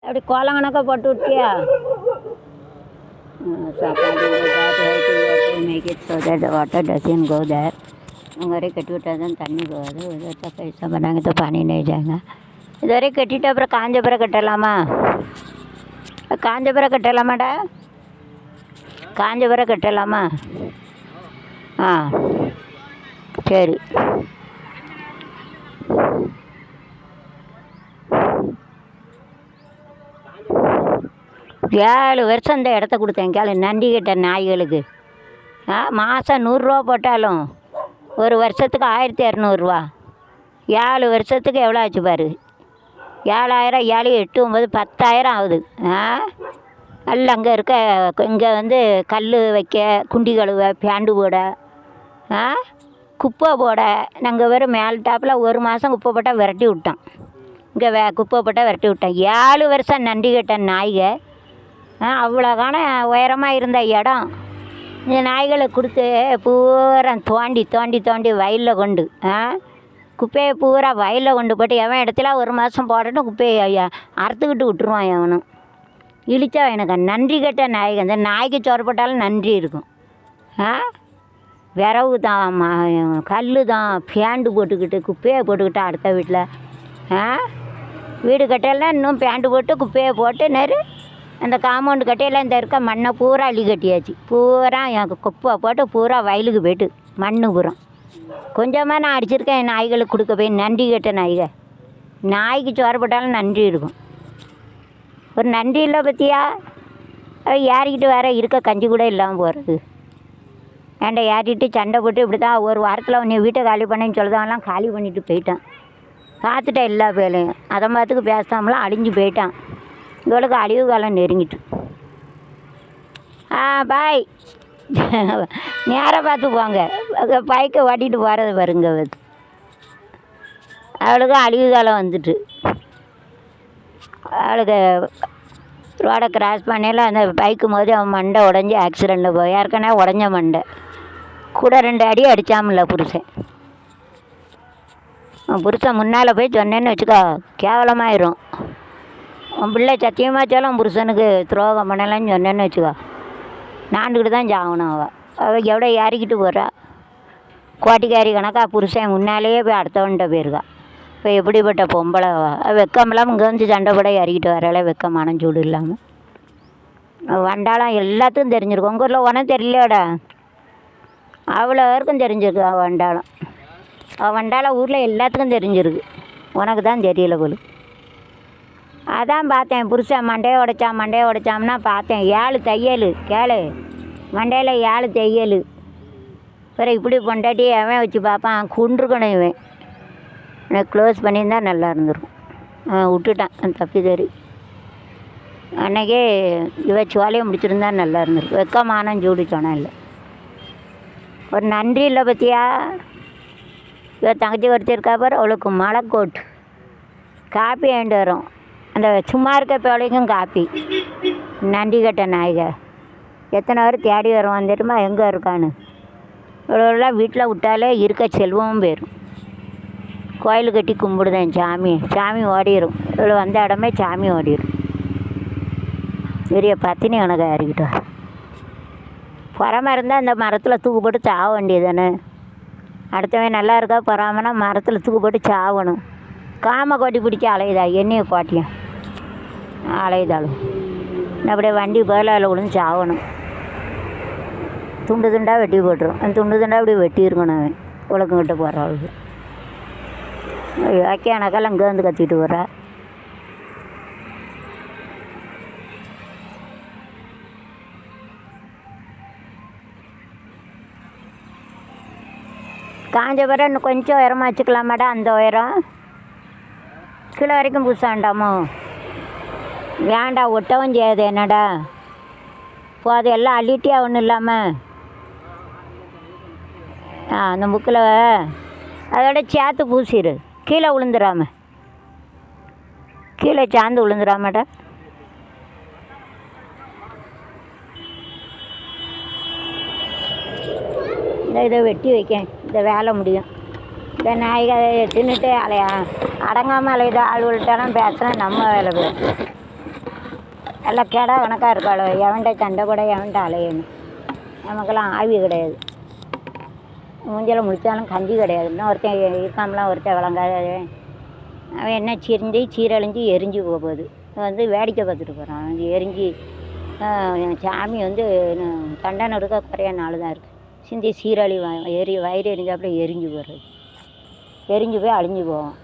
அப்படி கோலங்கணக்க போட்டு விட்டியா? make it so that the water doesn't go there. घरे कटी उठा तन्नी போகாது. उधर पैसा बनाएंगे तो पानी नहीं जाएगा. इधर कटिट அப்புறம் காஞ்சபுரம் கட்டலாமா? காஞ்சபுரம் கட்டலாமாடா? காஞ்சபுரம் கட்டலாமா? ஆ சரி. 7 வருஷம் இந்த இடத்த கொடுத்தேன் கேளு. நன்றி கிட்ட நாய்களுக்கு மாதம் 100 ரூபா போட்டாலும் ஒரு வருஷத்துக்கு 1200 7 வருஷத்துக்கு எவ்வளோ ஆச்சு பாரு. 7000 7 8 9 10,000 ஆகுது. அல்ல அங்கே இருக்க இங்கே வந்து கல் வைக்க, குண்டி கழுவ, பேண்டு போட, குப்பை போட. நாங்கள் வெறும் மேல் டாப்பில் ஒரு மாதம் குப்பை போட்டால் விரட்டி விட்டோம். இங்கே குப்பை போட்டால் விரட்டி விட்டோம். 7 வருஷம் நன்றி கேட்ட நாய்க. அவ்வளோகான உயரமாக இருந்த இடம் இந்த நாய்களை கொடுத்து பூரா தோண்டி தோண்டி தோண்டி வயலில் கொண்டு குப்பையை பூரா வயலில் கொண்டு போட்டு எவன் இடத்துல ஒரு மாதம் போடட்டும் குப்பையை அறுத்துக்கிட்டு விட்டுருவான். எவனும் இழிச்சா எனக்கு நன்றி கேட்ட நாய்கள். இந்த நாய்க்கு சோறு போட்டாலும் நன்றி இருக்கும். விரவு தான், கல் தான், பேண்டு போட்டுக்கிட்டு குப்பையை போட்டுக்கிட்டு அடுத்த வீட்டில் வீடு கட்டையெல்லாம் இன்னும் பேண்டு போட்டு குப்பையை போட்டு நேரு அந்த காம்பவுண்டு கட்டையெல்லாம் இந்த இருக்க மண்ணை பூரா அள்ளி கட்டியாச்சு. பூரா எனக்கு குப்பை போட்டு பூரா வயலுக்கு போய்ட்டு மண் பூரம் கொஞ்சமாக நான் அடிச்சிருக்கேன். என் நாய்களுக்கு கொடுக்க போய் நன்றி கேட்ட நாய்க. நாய்க்கு சோறு போட்டாலும் நன்றி இருக்கும். ஒரு நன்றி இல்லை பற்றியா? ஏறிக்கிட்டு வேற இருக்க கஞ்சி கூட இல்லாமல் போகிறது. ஏன்டா ஏறிட்டு சண்டை போட்டு இப்படி தான் ஒரு வாரத்தில் நீ வீட்டை காலி பண்ணேன்னு சொல்லுதான்லாம் காலி பண்ணிவிட்டு போயிட்டான். பார்த்துட்டேன் எல்லா பேரையும். அதை மாத்துக்கு பேசாமலாம் அழிஞ்சு போயிட்டான். இவளுக்கு அழிவு காலம் நெருங்கிட்டு. பாய் நேராக பார்த்து போங்க. பைக்கை ஓட்டிகிட்டு போகிறது பாருங்க. அவளுக்கு அழிவு காலம் வந்துட்டு அவளுக்கு ரோடை கிராஸ் பண்ணல அந்த பைக்கு போது அவன் மண்டை உடஞ்சி ஆக்சிடெண்ட்டில் போய் ஏற்கனவே உடஞ்ச மண்டை கூட 2 அடி அடித்தாமில்ல புருஷன். புருஷன் முன்னால் போய் சொன்னேன்னு வச்சுக்கோ கேவலமாயிரும். உன் பிள்ளை சத்தியமாச்சாலும் புருஷனுக்கு துரோகம் பண்ணலான்னு சொன்னேன்னு வச்சுக்கோ நாண்டுக்கிட்டு தான் சாகணும். அவள் எவ்வளோ ஏறிக்கிட்டு போகிறா. கோட்டிக்காரி கணக்கா புருஷன் முன்னாலேயே போய் அடுத்தவன்கிட்ட போயிருக்கா. இப்போ எப்படிப்பட்ட பொம்பளை வெக்கம் இல்லாமல் இங்கே வந்து சண்டை போட இறக்கிட்டு வரல. வெக்கமான சூடு இல்லாமல் வண்டாலாம் எல்லாத்துக்கும் தெரிஞ்சிருக்கும். உங்கள் ஊரில் உனக்கு தெரியலையாடா? அவ்வளோ பேருக்கும் தெரிஞ்சிருக்கு. வண்டாலம் வண்டாலம் ஊரில் எல்லாத்துக்கும் தெரிஞ்சிருக்கு. உனக்கு தான் தெரியல போல. அதான் பார்த்தேன் புருஷன் மண்டையை உடைச்சாம்னா பார்த்தேன். 7 தையல் கேளு மண்டையில் 7 தையல். பிறகு இப்படி பொண்டாட்டி அவன் வச்சு பார்ப்பான். குன்றுக்கணும் இவன். எனக்கு க்ளோஸ் பண்ணியிருந்தால் நல்லா இருந்திருக்கும். விட்டுட்டான் தப்பி தறி. அன்றைக்கே இவ சோலையை முடிச்சிருந்தா நல்லா இருந்திருக்கும். வெக்கமான சூடு சொன்னா இல்லை. ஒரு நன்றி இல்லை பற்றியா? இவ தங்கச்சி ஒருத்தர் இருக்கா பாரு. அவளுக்கு மலைக்கோட்டு காப்பி வாங்கிட்டு வரும். அந்த சும்மா இருக்க பேழைக்கும் காப்பி. நன்றி கட்ட நாய்க. எத்தனை பேர் தேடி வருவான் தெரியுமா எங்கே இருக்கான்னு. இவ்வளோலாம் வீட்டில் விட்டாலே இருக்க செல்வமும் போயிடும். கோயில் கட்டி கும்பிடுதேன் சாமி ஓடிடும். இவ்வளோ வந்த இடமே சாமி ஓடிடும். பெரிய பத்தினி கணக்கை ஏறிக்கிட்டா. பொறாமல் இருந்தால் அந்த மரத்தில் தூக்கு போட்டு சாக வேண்டியது தானே. அடுத்தவன் நல்லா இருக்கா பொறாமனா மரத்தில் தூக்கு போட்டு சாகணும். காம கோட்டி பிடிச்சி அலையுதா என்னைய கோட்டியும் அலையுதாலும் அப்படியே வண்டி போயில அதில் விழுந்து சாகணும். துண்டு துண்டாக வெட்டி போட்டுரும். அந்த துண்டு துண்டாக அப்படி வெட்டி இருக்கணும். அவன் உலகங்கிட்ட போகிறவளுக்கு எனக்கெல்லாம் இங்கே வந்து கத்திட்டு போகிறா. காஞ்ச பிறகு இன்னும் கொஞ்சம் உயரமாக வச்சுக்கலாமாடா? அந்த உயரம் கீழே வரைக்கும் பூச வேண்டாமோ? வேண்டாம் ஒட்டவும் செய்யாது. என்னடா போது எல்லாம் அள்ளிட்டியா ஒன்றும் இல்லாமல். அந்த புக்கில் அதோட சேர்த்து பூசிடு. கீழே விழுந்துடாம. கீழே சார்ந்து விழுந்துடாமடா. இதை வெட்டி வைக்கேன். இந்த வேலை முடியும். இந்த நாய்கள் தின்னுட்டு அடங்காமல் அலையுது. ஆள் விட்டாலும் பேசுனா நம்ம வேலை போயிடும். எல்லாம் கேடா கணக்காக இருக்காள். எவன்கிட்ட சண்டை கூட எவன்கிட்ட அலையணும். நமக்கெல்லாம் ஆவி கிடையாது. மூஞ்சில் முடித்தாலும் கஞ்சி கிடையாது. இன்னும் ஒருத்தன் இருக்காமலாம் ஒருத்தன் விளங்காத அவன் என்ன சீரழிஞ்சு எரிஞ்சு போகுது. வந்து வேடிக்கை பார்த்துட்டு போகிறான். வந்து எரிஞ்சு சாமி வந்து தண்டனை எடுக்க குறைய நாள் தான் இருக்குது. சிந்தி சீரழி வயிறு எரிஞ்சாப்புல எரிஞ்சு போகிறது. எரிஞ்சு போய் அழிஞ்சு போவோம்.